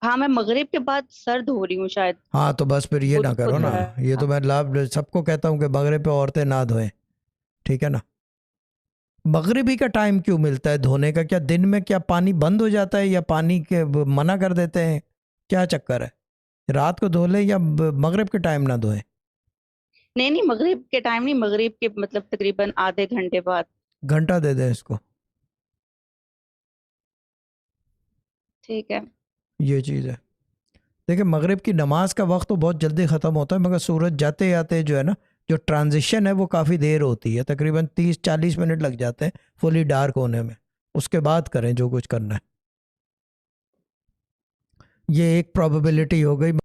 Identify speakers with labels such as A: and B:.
A: हाँ, मैं मगरिब के बाद सर धो रही हूँ शायद।
B: हाँ तो बस फिर ये
A: खुद
B: ना
A: खुद
B: करो ना। ये
A: रहा।
B: तो मैं लाभ सबको कहता हूँ कि मगरिब पे औरतें ना धोएं, ठीक है ना। मगरिबी का टाइम क्यों मिलता है धोने का? क्या दिन में क्या पानी बंद हो जाता है या पानी के मना कर देते हैं? क्या चक्कर है? रात को धो लें या मगरिब के टाइम ना धोएं?
A: नहीं नहीं, मगरिब के टाइम नहीं, मगरिब के मतलब तकरीबन आधे घंटे बाद।
B: घंटा दे दें इसको।
A: ठीक है।
B: ये चीज़ है। देखिए मगरिब की नमाज का वक्त तो बहुत जल्दी ख़त्म होता है, मगर सूरज जाते जाते जो है ना, जो ट्रांजिशन है वो काफ़ी देर होती है, तकरीबन 30-40 मिनट लग जाते हैं फुली डार्क होने में। उसके बाद करें जो कुछ करना है। ये एक प्रोबेबिलिटी हो गई।